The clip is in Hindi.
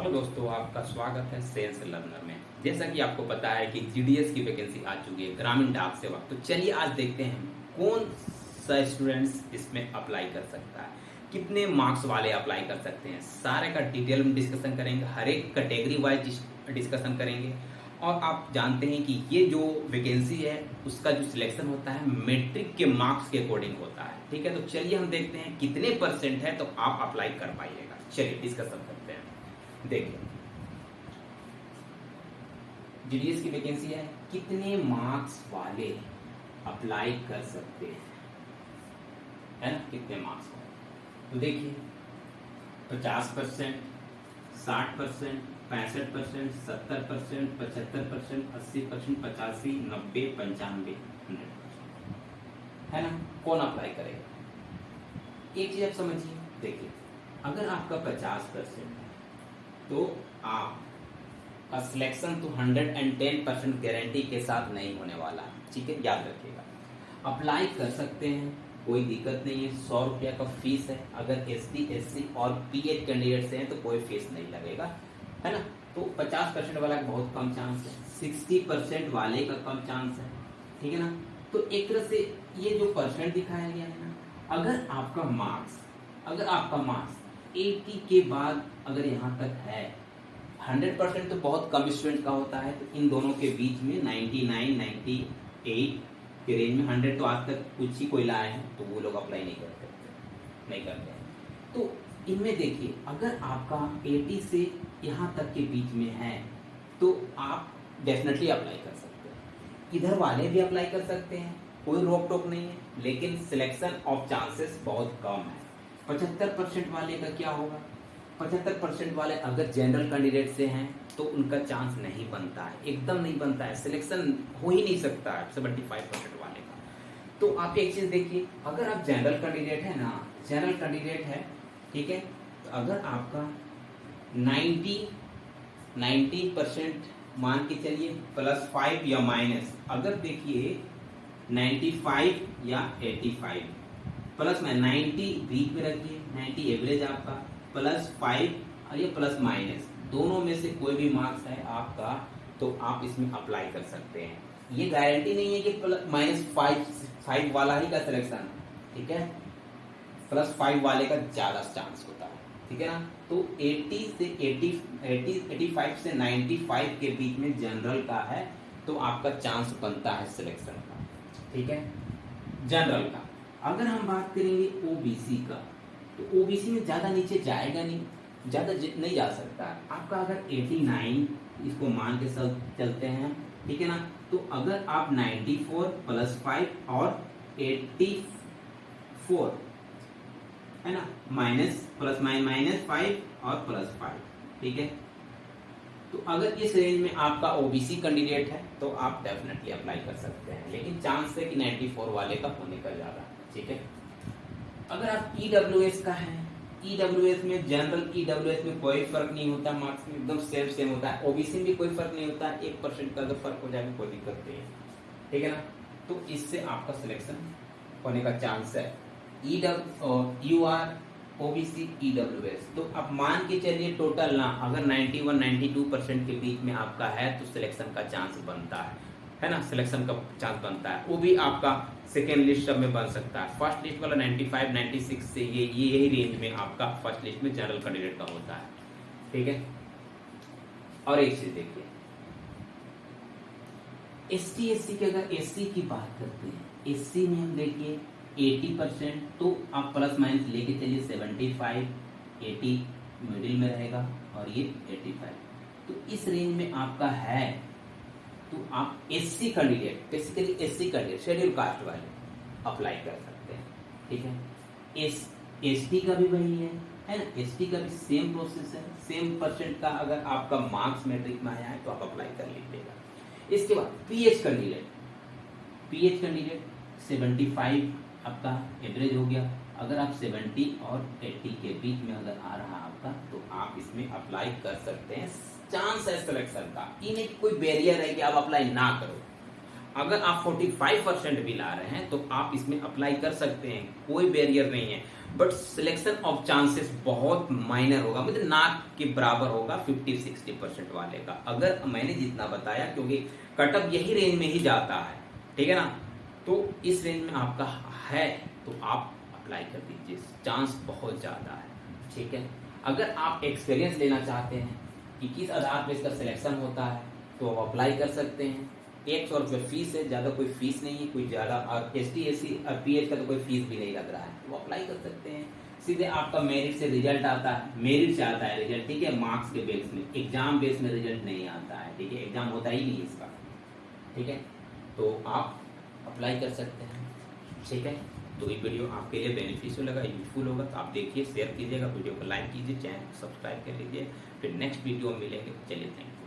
हेलो दोस्तों, आपका स्वागत है सेंस लर्नर में। जैसा कि आपको पता है कि जीडीएस की वैकेंसी आ चुकी है, ग्रामीण डाक सेवा। तो चलिए आज देखते हैं कौन सा स्टूडेंट्स इसमें अप्लाई कर सकता है, कितने मार्क्स वाले अप्लाई कर सकते हैं। सारे का डिटेल में डिस्कशन करेंगे, हर एक कैटेगरी वाइज डिस्कशन करेंगे। और आप जानते हैं कि ये जो वैकेंसी है उसका जो सिलेक्शन होता है मैट्रिक के मार्क्स के अकॉर्डिंग होता है। ठीक है, तो चलिए हम देखते हैं कितने परसेंट है तो आप अप्लाई कर पाइएगा। चलिए डिस्कशन करते हैं। देखिए, जीडीएस की वैकेंसी है, कितने मार्क्स वाले अप्लाई कर सकते हैं, है ना, कितने मार्क्स वाले। तो देखिए 50%, 60%, 65%, 70%, 75%, 80%, 85, 90, 95, 100%, है ना। कौन अप्लाई करेगा, एक चीज आप समझिए। देखिए, अगर आपका 50% है तो आपका सिलेक्शन तो 110% गारंटी के साथ नहीं होने वाला। ठीक है, याद रखिएगा। अप्लाई कर सकते हैं, कोई दिक्कत नहीं है। 100 रुपया का फीस है। अगर एसटी, एससी और पीएच कैंडिडेट से हैं तो कोई फीस नहीं लगेगा, है ना। तो 50% वाला का बहुत कम चांस है, 60% वाले का कम चांस है। ठीक है ना। तो एक तरह से ये जो परसेंट दिखाया गया है ना, अगर आपका मार्क्स 80 के बाद अगर यहाँ तक है, 100% तो बहुत कम स्टूडेंट का होता है, तो इन दोनों के बीच में 99, 98 के रेंज में, 100 तो आज तक कुछ ही कोई लाए हैं, तो वो लोग अप्लाई नहीं करते। तो इनमें देखिए, अगर आपका 80 से यहाँ तक के बीच में है तो आप डेफिनेटली अप्लाई कर सकते हैं। इधर वाले भी अप्लाई कर सकते हैं, कोई रोक टोक नहीं है, लेकिन सिलेक्शन ऑफ चांसेस बहुत कम है। 75% वाले का क्या होगा, 75% वाले अगर जनरल कैंडिडेट से हैं तो उनका चांस नहीं बनता है, एकदम नहीं बनता है, सिलेक्शन हो ही नहीं सकता है 75% वाले का। तो आप एक चीज देखिए, अगर आप जनरल कैंडिडेट है ना, जनरल कैंडिडेट है, ठीक है, तो अगर आपका 90% मान के चलिए, +5 या माइनस, अगर देखिए 95 या 85, प्लस में 90 बीच में रखिए, 90 एवरेज आपका, +5 और ये प्लस माइनस, दोनों में से कोई भी मार्क्स है आपका तो आप इसमें अप्लाई कर सकते हैं। ये गारंटी नहीं है कि -5 वाला ही का सिलेक्शन, ठीक है, +5 वाले का ज्यादा चांस होता है। ठीक है ना। तो 85 से 95 के बीच में जनरल का है तो आपका चांस बनता है सिलेक्शन का। ठीक है, जनरल का। अगर हम बात करेंगे ओबीसी का, तो ओबीसी में ज्यादा नीचे जाएगा नहीं, ज्यादा नहीं जा सकता। आपका अगर 89 इसको मान के चलते हैं, ठीक है ना, तो अगर आप 94 +5 और 84, है ना, -5 और +5, ठीक है। तो अगर इस रेंज में आपका ओबीसी कैंडिडेट है तो आप डेफिनेटली अप्लाई कर सकते हैं, लेकिन चांस है कि 94 वाले का होने का ज्यादा। ठीक है। अगर आप ईडब्ल्यूएस का है, ईडब्ल्यूएस में, जनरल ईडब्ल्यूएस में कोई फर्क नहीं होता, मार्क्स में एकदम सेम होता है। ओबीसी में भी कोई फर्क नहीं होता, 1% का अगर फर्क हो जाए कोई दिक्कत नहीं है। ठीक है ना। तो इससे आपका सिलेक्शन होने का चांस है। यूआर, ओबीसी, ईडब्ल्यूएस, तो आप मान के चलिए टोटल ना, अगर 91-92% के बीच में आपका है तो सिलेक्शन का चांस बनता है ना, सिलेक्शन का चांस बनता है। वो भी आपका सेकेंड लिस्ट सब में बन सकता है। फर्स्ट लिस्ट वाला 95-96 से यही रेंज में आपका फर्स्ट लिस्ट में जनरल कैंडिडेट का होता है। ठीक है। और एक चीज देखिए, एसटी एससी की, अगर एससी की बात करते हैं, एससी में हम देखिए 80%, तो आप प्लस माइनस लेके चलिए 75, 80 मिडिल में रहेगा और ये 85। तो इस रेंज में आपका है तो आप SC candidate, basically SC candidate, schedule caste वाले अप्लाई कर सकते हैं। ठीक है। एसटी का भी वही है ना, एसटी का भी सेम प्रोसेस है, सेम परसेंट का अगर आपका मार्क्स मैट्रिक में आया है तो आप अप्लाई कर लीजिएगा। इसके बाद पीएच कैंडिडेट 75 आपका एवरेज हो गया। अगर आप 70 और 80 के बीच में अगर आ रहा आपका तो आप इसमें अप्लाई कर सकते हैं। चांस है सिलेक्शन का, ये नहीं कि कोई बैरियर है कि आप अप्लाई ना करो। अगर आप 45% भी ला रहे हैं तो आप इसमें अप्लाई कर सकते हैं, कोई बैरियर नहीं है। बट सिलेक्शन ऑफ चांसेस बहुत माइनर होगा, मतलब ना के बराबर होगा 50-60% वाले का, अगर मैंने जितना बताया, क्योंकि कटअप यही रेंज में ही जाता है, ठीक है ना। तो इस रेंज में आपका है तो आप अप्लाई कर दीजिए, चांस बहुत ज्यादा है, ठीक है। अगर आप एक्सपीरियंस लेना चाहते हैं कि किस आधार पर इसका सिलेक्शन होता है तो आप अप्लाई कर सकते हैं। 100 रुपये फीस है, ज्यादा कोई फीस नहीं है, कोई ज्यादा, और ST SC और PH का तो कोई फीस भी नहीं लग रहा है, तो अप्लाई कर सकते हैं। सीधे आपका मेरिट से रिजल्ट आता है, मेरिट से आता है रिजल्ट, ठीक है, मार्क्स के बेस में, एग्जाम बेस में रिजल्ट नहीं आता है, ठीक है, एग्जाम होता ही नहीं इसका, ठीक है। तो आप अप्लाई कर सकते हैं, ठीक है। तो ये वीडियो आपके लिए बेनिफिशियल लगा, यूजफुल होगा तो आप देखिए, शेयर कीजिएगा, वीडियो को लाइक कीजिए, चैनल को सब्सक्राइब कर लीजिए। फिर नेक्स्ट वीडियो में मिलेंगे, चलिए थैंक यू।